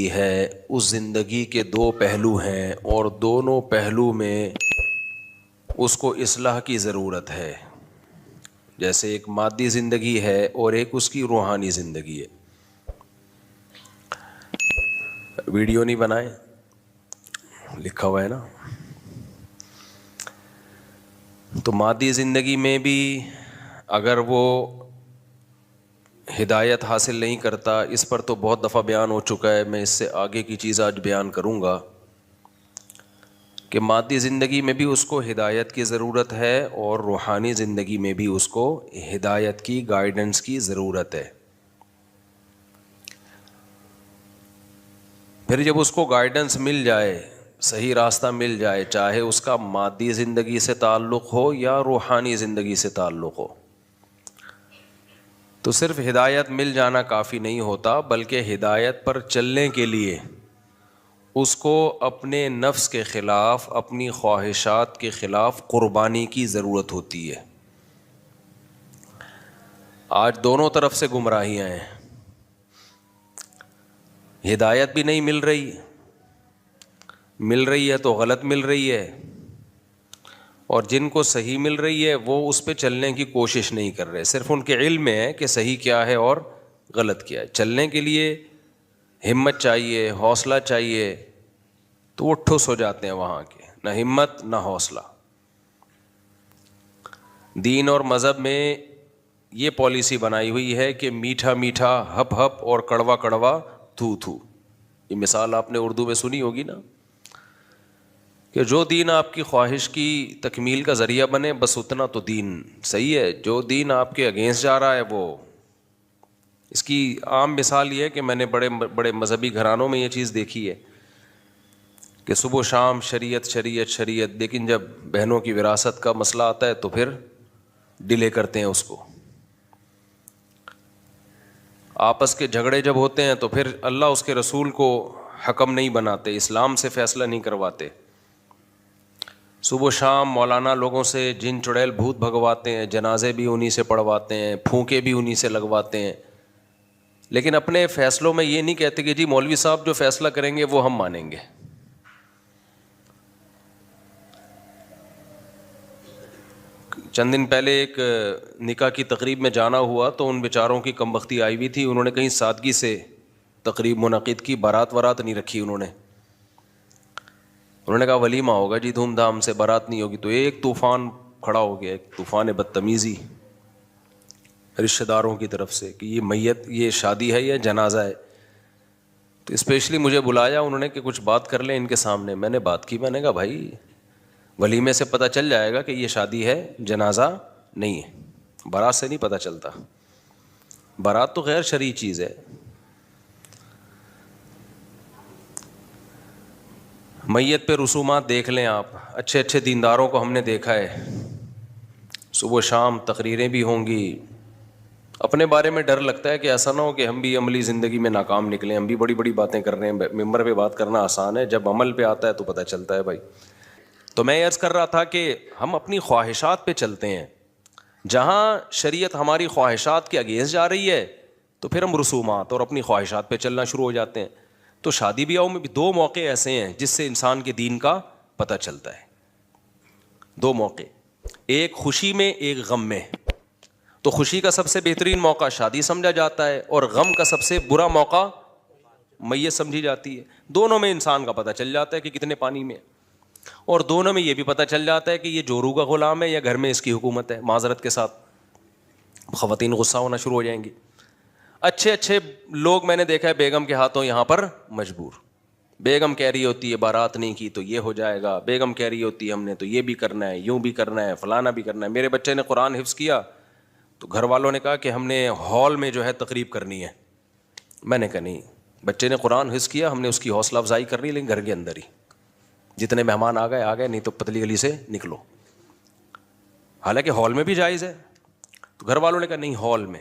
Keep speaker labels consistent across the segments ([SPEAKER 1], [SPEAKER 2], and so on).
[SPEAKER 1] ہے اس زندگی کے دو پہلو ہیں اور دونوں پہلو میں اس کو اصلاح کی ضرورت ہے. جیسے ایک مادی زندگی ہے اور ایک اس کی روحانی زندگی ہے. ویڈیو نہیں بنائے، لکھا ہوا ہے نا. تو مادی زندگی میں بھی اگر وہ ہدایت حاصل نہیں کرتا، اس پر تو بہت دفعہ بیان ہو چکا ہے، میں اس سے آگے کی چیز آج بیان کروں گا کہ مادی زندگی میں بھی اس کو ہدایت کی ضرورت ہے اور روحانی زندگی میں بھی اس کو ہدایت کی، گائیڈنس کی ضرورت ہے. پھر جب اس کو گائیڈنس مل جائے، صحیح راستہ مل جائے، چاہے اس کا مادی زندگی سے تعلق ہو یا روحانی زندگی سے تعلق ہو، تو صرف ہدایت مل جانا کافی نہیں ہوتا، بلکہ ہدایت پر چلنے کے لیے اس کو اپنے نفس کے خلاف، اپنی خواہشات کے خلاف قربانی کی ضرورت ہوتی ہے. آج دونوں طرف سے گمراہیاں ہیں، ہدایت بھی نہیں مل رہی ہے تو غلط مل رہی ہے، اور جن کو صحیح مل رہی ہے وہ اس پہ چلنے کی کوشش نہیں کر رہے، صرف ان کے علم میں ہے کہ صحیح کیا ہے اور غلط کیا ہے. چلنے کے لیے ہمت چاہیے، حوصلہ چاہیے، تو وہ ٹھس ہو جاتے ہیں وہاں کے، نہ ہمت نہ حوصلہ. دین اور مذہب میں یہ پالیسی بنائی ہوئی ہے کہ میٹھا میٹھا ہپ ہپ اور کڑوا کڑوا تھو تھو. یہ مثال آپ نے اردو میں سنی ہوگی نا، کہ جو دین آپ کی خواہش کی تکمیل کا ذریعہ بنے بس اتنا تو دین صحیح ہے، جو دین آپ کے اگینسٹ جا رہا ہے وہ. اس کی عام مثال یہ ہے کہ میں نے بڑے بڑے مذہبی گھرانوں میں یہ چیز دیکھی ہے کہ صبح و شام شریعت شریعت شریعت، لیکن جب بہنوں کی وراثت کا مسئلہ آتا ہے تو پھر ڈیلے کرتے ہیں اس کو. آپس کے جھگڑے جب ہوتے ہیں تو پھر اللہ اس کے رسول کو حکم نہیں بناتے، اسلام سے فیصلہ نہیں کرواتے. صبح و شام مولانا لوگوں سے جن چڑیل بھوت بھگواتے ہیں، جنازے بھی انہی سے پڑھواتے ہیں، پھونکے بھی انہی سے لگواتے ہیں، لیکن اپنے فیصلوں میں یہ نہیں کہتے کہ جی مولوی صاحب جو فیصلہ کریں گے وہ ہم مانیں گے. چند دن پہلے ایک نکاح کی تقریب میں جانا ہوا تو ان بیچاروں کی کم بختی آئی ہوئی تھی، انہوں نے کہیں سادگی سے تقریب منعقد کی، بارات نہیں رکھی. انہوں نے کہا ولیمہ ہوگا جی دھوم دھام سے، بارات نہیں ہوگی. تو ایک طوفان کھڑا ہو گیا، ایک طوفان بدتمیزی رشتہ داروں کی طرف سے کہ یہ میت، یہ شادی ہے یا جنازہ ہے. تو اسپیشلی مجھے بلایا انہوں نے کہ کچھ بات کر لیں ان کے سامنے. میں نے بات کی، میں نے کہا بھائی ولیمے سے پتہ چل جائے گا کہ یہ شادی ہے، جنازہ نہیں ہے، بارات سے نہیں پتہ چلتا. بارات تو غیر شرعی چیز ہے. میت پہ رسومات دیکھ لیں آپ، اچھے اچھے دینداروں کو ہم نے دیکھا ہے، صبح شام تقریریں بھی ہوں گی. اپنے بارے میں ڈر لگتا ہے کہ ایسا نہ ہو کہ ہم بھی عملی زندگی میں ناکام نکلیں، ہم بھی بڑی بڑی باتیں کر رہے ہیں. ممبر پہ بات کرنا آسان ہے، جب عمل پہ آتا ہے تو پتہ چلتا ہے بھائی. تو میں عرض کر رہا تھا کہ ہم اپنی خواہشات پہ چلتے ہیں، جہاں شریعت ہماری خواہشات کے اگینسٹ جا رہی ہے تو پھر ہم رسومات اور اپنی خواہشات پہ چلنا شروع ہو جاتے ہیں. تو شادی بیاہوں میں بھی دو موقع ایسے ہیں جس سے انسان کے دین کا پتہ چلتا ہے. دو موقع، ایک خوشی میں ایک غم میں. تو خوشی کا سب سے بہترین موقع شادی سمجھا جاتا ہے، اور غم کا سب سے برا موقع میت سمجھی جاتی ہے. دونوں میں انسان کا پتہ چل جاتا ہے کہ کتنے پانی میں، اور دونوں میں یہ بھی پتہ چل جاتا ہے کہ یہ جورو کا غلام ہے یا گھر میں اس کی حکومت ہے. معذرت کے ساتھ خواتین غصہ ہونا شروع ہو جائیں گی. اچھے اچھے لوگ میں نے دیکھا ہے بیگم کے ہاتھوں یہاں پر مجبور. بیگم کہہ رہی ہوتی ہے بارات نہیں کی تو یہ ہو جائے گا، بیگم کہہ رہی ہوتی ہے ہم نے تو یہ بھی کرنا ہے، یوں بھی کرنا ہے، فلانا بھی کرنا ہے. میرے بچے نے قرآن حفظ کیا تو گھر والوں نے کہا کہ ہم نے ہال میں جو ہے تقریب کرنی ہے. میں نے کہا نہیں، بچے نے قرآن حفظ کیا، ہم نے اس کی حوصلہ افزائی کرنی، لیکن گھر کے اندر ہی. جتنے مہمان آ گئے نہیں تو پتلی گلی سے نکلو. حالانکہ ہال میں بھی جائز ہے. تو گھر والوں نے کہا نہیں ہال میں.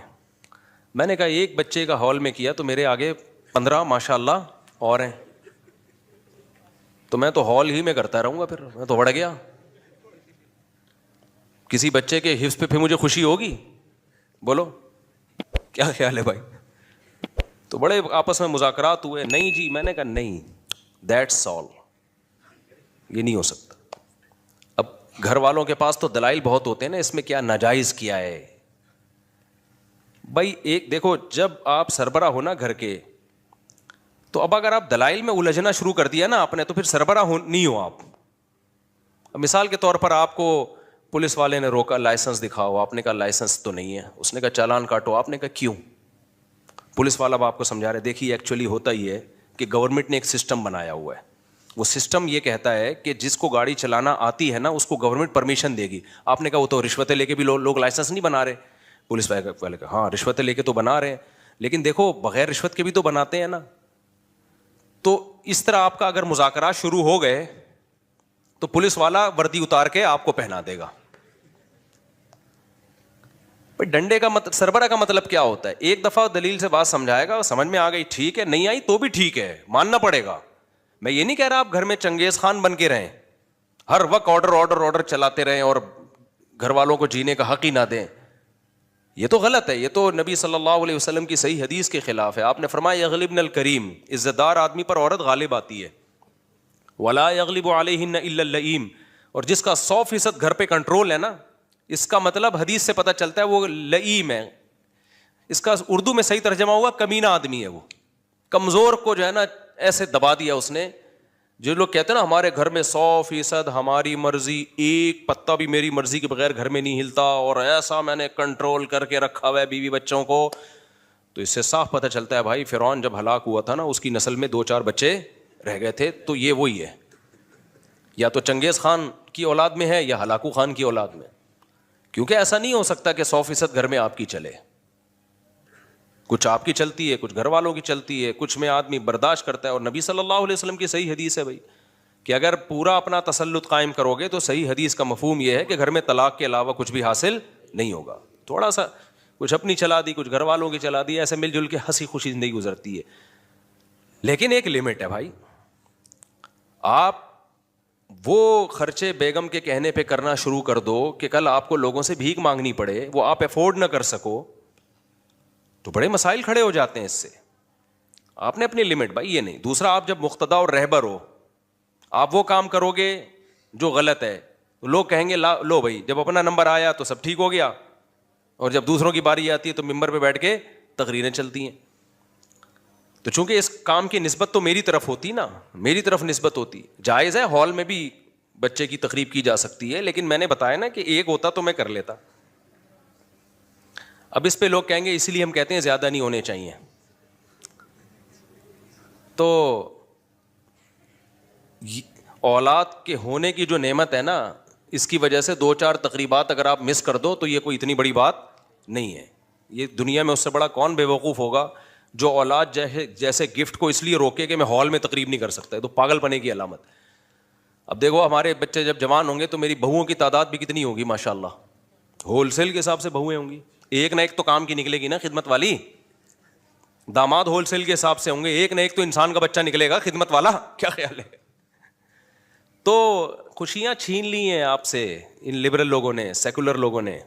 [SPEAKER 1] میں نے کہا ایک بچے کا ہال میں کیا تو میرے آگے 15 ماشاء اللہ اور ہیں، تو میں تو ہال ہی میں کرتا رہوں گا، پھر میں تو بڑھ گیا. کسی بچے کے حفظ پہ پھر مجھے خوشی ہوگی؟ بولو کیا خیال ہے بھائی؟ تو بڑے آپس میں مذاکرات ہوئے, نہیں جی, میں نے کہا نہیں, دیٹس آل, یہ نہیں ہو سکتا. اب گھر والوں کے پاس تو دلائل بہت ہوتے ہیں نا, اس میں کیا ناجائز کیا ہے بھائی. ایک دیکھو, جب آپ سربراہ ہو نا گھر کے, تو اب اگر آپ دلائل میں الجھنا شروع کر دیا نا آپ نے, تو پھر سربراہ نہیں ہو آپ. مثال کے طور پر آپ کو پولیس والے نے روکا, لائسنس دکھاؤ, آپ نے کہا لائسنس تو نہیں ہے, اس نے کہا چالان کاٹو, آپ نے کہا کیوں؟ پولیس والا اب آپ کو سمجھا رہے, دیکھیے ایکچولی ہوتا ہی ہے کہ گورنمنٹ نے ایک سسٹم بنایا ہوا ہے, وہ سسٹم یہ کہتا ہے کہ جس کو گاڑی چلانا آتی ہے نا اس کو گورنمنٹ پرمیشن دے گی. آپ نے کہا وہ تو رشوتیں لے کے بھی لوگ لائسنس نہیں بنا رہے. پولیس والے کہا ہاں رشوتیں لے کے تو بنا رہے ہیں, لیکن دیکھو بغیر رشوت کے بھی تو بناتے ہیں نا. تو اس طرح آپ کا اگر مذاکرات شروع ہو گئے تو پولیس والا وردی اتار کے آپ کو پہنا دے گا. ڈنڈے کا مطلب, سربراہ کا مطلب کیا ہوتا ہے؟ ایک دفعہ دلیل سے بات سمجھائے گا, سمجھ میں آ گئی ٹھیک ہے, نہیں آئی تو بھی ٹھیک ہے, ماننا پڑے گا. میں یہ نہیں کہہ رہا آپ گھر میں چنگیز خان بن کے رہیں, ہر وقت آرڈر چلاتے رہیں اور گھر والوں کو جینے کا حق ہی نہ دیں. یہ تو غلط ہے, یہ تو نبی صلی اللہ علیہ وسلم کی صحیح حدیث کے خلاف ہے. آپ نے فرمایا یغلبن الکریم, عزت دار آدمی پر عورت غالب آتی ہے, ولا یغلب علیہن الا اللئیم, اور جس کا 100% گھر پہ کنٹرول ہے نا, اس کا مطلب حدیث سے پتہ چلتا ہے وہ لئیم ہے. اس کا اردو میں صحیح ترجمہ ہوا کمینہ آدمی ہے. وہ کمزور کو جو ہے نا ایسے دبا دیا اس نے. جو لوگ کہتے ہیں نا ہمارے گھر میں 100% ہماری مرضی, ایک پتا بھی میری مرضی کے بغیر گھر میں نہیں ہلتا, اور ایسا میں نے کنٹرول کر کے رکھا ہوا ہے بیوی بچوں کو, تو اس سے صاف پتہ چلتا ہے بھائی فرعون جب ہلاک ہوا تھا نا اس کی نسل میں 2-4 بچے رہ گئے تھے. تو یہ وہی ہے, یا تو چنگیز خان کی اولاد میں ہے یا ہلاکو خان کی اولاد میں. کیونکہ ایسا نہیں ہو سکتا کہ 100% گھر میں آپ کی چلے, کچھ آپ کی چلتی ہے, کچھ گھر والوں کی چلتی ہے, کچھ میں آدمی برداشت کرتا ہے. اور نبی صلی اللہ علیہ وسلم کی صحیح حدیث ہے بھائی کہ اگر پورا اپنا تسلط قائم کرو گے تو صحیح حدیث کا مفہوم یہ ہے کہ گھر میں طلاق کے علاوہ کچھ بھی حاصل نہیں ہوگا. تھوڑا سا کچھ اپنی چلا دی, کچھ گھر والوں کی چلا دی, ایسے مل جل کے ہنسی خوشی زندگی گزرتی ہے. لیکن ایک لمٹ ہے بھائی, آپ وہ خرچے بیگم کے کہنے پہ کرنا شروع کر دو کہ کل آپ کو لوگوں سے بھیک مانگنی پڑے, وہ آپ افورڈ نہ کر سکو, تو بڑے مسائل کھڑے ہو جاتے ہیں اس سے. آپ نے اپنی لمٹ بھائی یہ نہیں. دوسرا, آپ جب مقتدا اور رہبر ہو, آپ وہ کام کرو گے جو غلط ہے, لوگ کہیں گے لو بھائی جب اپنا نمبر آیا تو سب ٹھیک ہو گیا, اور جب دوسروں کی باری آتی ہے تو ممبر پہ بیٹھ کے تقریریں چلتی ہیں. تو چونکہ اس کام کی نسبت تو میری طرف ہوتی نا, میری طرف نسبت ہوتی. جائز ہے ہال میں بھی بچے کی تقریب کی جا سکتی ہے, لیکن میں نے بتایا نا کہ ایک ہوتا تو میں کر لیتا. اب اس پہ لوگ کہیں گے اسی لیے ہم کہتے ہیں زیادہ نہیں ہونے چاہیے. تو اولاد کے ہونے کی جو نعمت ہے نا, اس کی وجہ سے 2-4 تقریبات اگر آپ مس کر دو تو یہ کوئی اتنی بڑی بات نہیں ہے. یہ دنیا میں اس سے بڑا کون بے وقوف ہوگا جو اولاد جیسے گفٹ کو اس لیے روکے کہ میں ہال میں تقریب نہیں کر سکتا. تو پاگل پنے کی علامت. اب دیکھو ہمارے بچے جب جوان ہوں گے تو میری بہوؤں کی تعداد بھی کتنی ہوگی ماشاء اللہ, ہول سیل کے حساب سے بہویں ہوں گی, ایک نہ ایک تو کام کی نکلے گی نا خدمت والی. داماد ہول سیل کے حساب سے ہوں گے, ایک نہ ایک تو انسان کا بچہ نکلے گا خدمت والا. کیا خیال ہے؟ تو خوشیاں چھین لی ہیں آپ سے ان لبرل لوگوں نے, سیکولر لوگوں نے,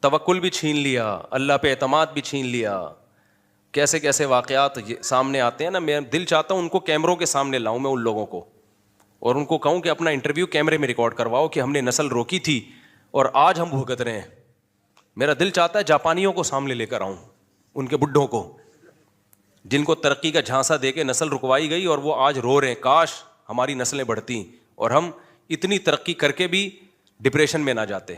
[SPEAKER 1] توکل بھی چھین لیا, اللہ پہ اعتماد بھی چھین لیا. کیسے کیسے واقعات سامنے آتے ہیں نا, میں دل چاہتا ہوں ان کو کیمروں کے سامنے لاؤں میں ان لوگوں کو, اور ان کو کہوں کہ اپنا انٹرویو کیمرے میں ریکارڈ کرواؤ کہ ہم نے نسل روکی تھی اور آج ہم بھگت رہے ہیں. میرا دل چاہتا ہے جاپانیوں کو سامنے لے کر آؤں, ان کے بڈھوں کو جن کو ترقی کا جھانسا دے کے نسل رکوائی گئی اور وہ آج رو رہے ہیں کاش ہماری نسلیں بڑھتی اور ہم اتنی ترقی کر کے بھی ڈپریشن میں نہ جاتے.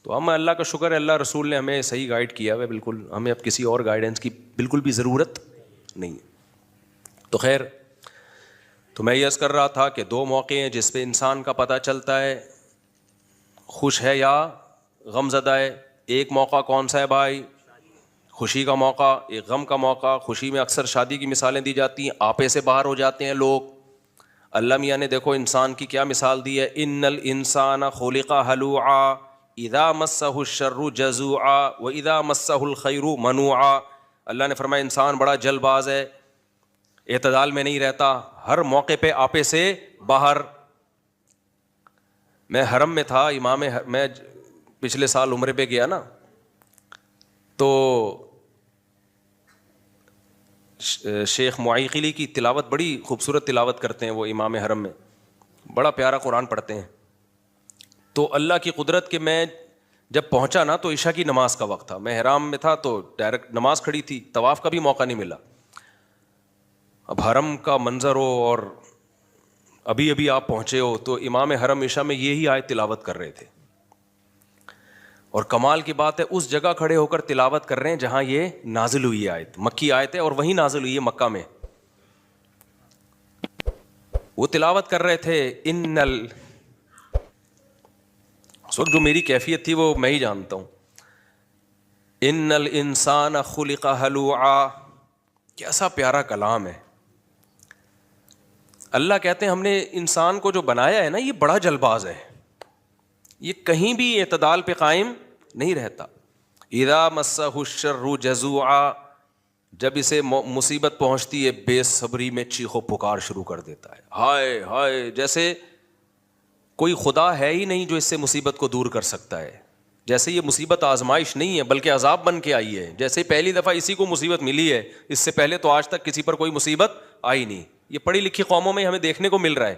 [SPEAKER 1] تو ہم اللہ کا شکر ہے, اللہ رسول نے ہمیں صحیح گائیڈ کیا ہے بالکل, ہمیں اب کسی اور گائیڈنس کی بالکل بھی ضرورت نہیں ہے. تو خیر, تو میں یہ عرض کر رہا تھا کہ 2 موقع ہیں جس پہ انسان کا پتہ چلتا ہے خوش ہے یا غم زدہ ہے. ایک موقع کون سا ہے بھائی؟ خوشی کا موقع. ایک غم کا موقع. خوشی میں اکثر شادی کی مثالیں دی جاتی ہیں, آپے سے باہر ہو جاتے ہیں لوگ. اللہ میاں نے دیکھو انسان کی کیا مثال دی ہے, ان الانسان خلق ہلوعا اذا مسہ الشر جزوعا واذا مسہ الخیر منوعا. اللہ نے فرمایا انسان بڑا جلد باز ہے, اعتدال میں نہیں رہتا, ہر موقع پہ آپے سے باہر. میں حرم میں تھا, میں پچھلے سال عمرے پہ گیا نا, تو شیخ معیقلی کی تلاوت بڑی خوبصورت تلاوت کرتے ہیں وہ امام حرم میں, بڑا پیارا قرآن پڑھتے ہیں. تو اللہ کی قدرت کہ میں جب پہنچا نا تو عشاء کی نماز کا وقت تھا, میں حرام میں تھا تو ڈائریکٹ نماز کھڑی تھی, طواف کا بھی موقع نہیں ملا. اب حرم کا منظر ہو اور ابھی ابھی آپ پہنچے ہو, تو امام حرم عشاء میں یہی آیت تلاوت کر رہے تھے, اور کمال کی بات ہے اس جگہ کھڑے ہو کر تلاوت کر رہے ہیں جہاں یہ نازل ہوئی آیت, مکی آیت ہے اور وہیں نازل ہوئی ہے مکہ میں. وہ تلاوت کر رہے تھے اس وقت جو میری کیفیت تھی وہ میں ہی جانتا ہوں. ان الانسان خلق ہلوعا, کیسا پیارا کلام ہے. اللہ کہتے ہیں ہم نے انسان کو جو بنایا ہے نا یہ بڑا جلد باز ہے, یہ کہیں بھی اعتدال پہ قائم نہیں رہتا. اذا مسہ الشر جزوعا, جب اسے مصیبت پہنچتی ہے بے صبری میں چیخ و پکار شروع کر دیتا ہے, ہائے ہائے, جیسے کوئی خدا ہے ہی نہیں جو اس سے مصیبت کو دور کر سکتا ہے. جیسے یہ مصیبت آزمائش نہیں ہے بلکہ عذاب بن کے آئی ہے. جیسے پہلی دفعہ اسی کو مصیبت ملی ہے, اس سے پہلے تو آج تک کسی پر کوئی مصیبت آئی نہیں. یہ پڑھی لکھی قوموں میں ہمیں دیکھنے کو مل رہا ہے,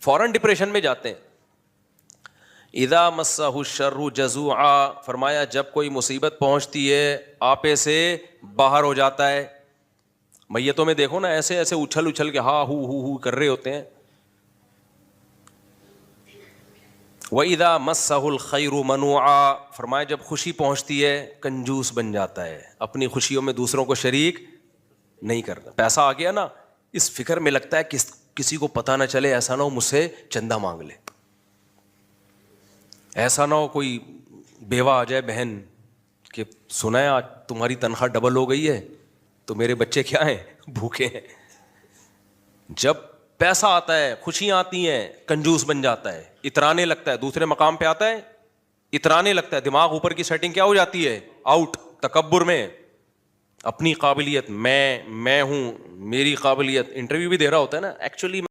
[SPEAKER 1] فوراً ڈپریشن میں جاتے ہیں. اذا مسہ الشر جزوعا, فرمایا جب کوئی مصیبت پہنچتی ہے آپے سے باہر ہو جاتا ہے. میتوں میں دیکھو نا ایسے ایسے اچھل اچھل کے ہا ہو کر رہے ہوتے ہیں. وَإِذَا مَسَّهُ الْخَيْرُ مَنُوعًا, فرمایا جب خوشی پہنچتی ہے کنجوس بن جاتا ہے, اپنی خوشیوں میں دوسروں کو شریک نہیں کرنا. پیسہ آ گیا نا, اس فکر میں لگتا ہے کسی کو پتہ نہ چلے, ایسا نہ ہو مجھ سے چندہ مانگ لے, ایسا نہ ہو کوئی بیوہ آ جائے بہن کہ سنا ہے آج تمہاری تنخواہ ڈبل ہو گئی ہے تو میرے بچے کیا ہیں, بھوکے ہیں. جب پیسہ آتا ہے خوشیاں آتی ہیں کنجوس بن جاتا ہے, اترانے لگتا ہے, دوسرے مقام پہ آتا ہے اترانے لگتا ہے, دماغ اوپر کی سیٹنگ کیا ہو جاتی ہے, آؤٹ, تکبر میں. اپنی قابلیت, میں ہوں, میری قابلیت. انٹرویو بھی دے رہا ہوتا ہے نا, ایکچولی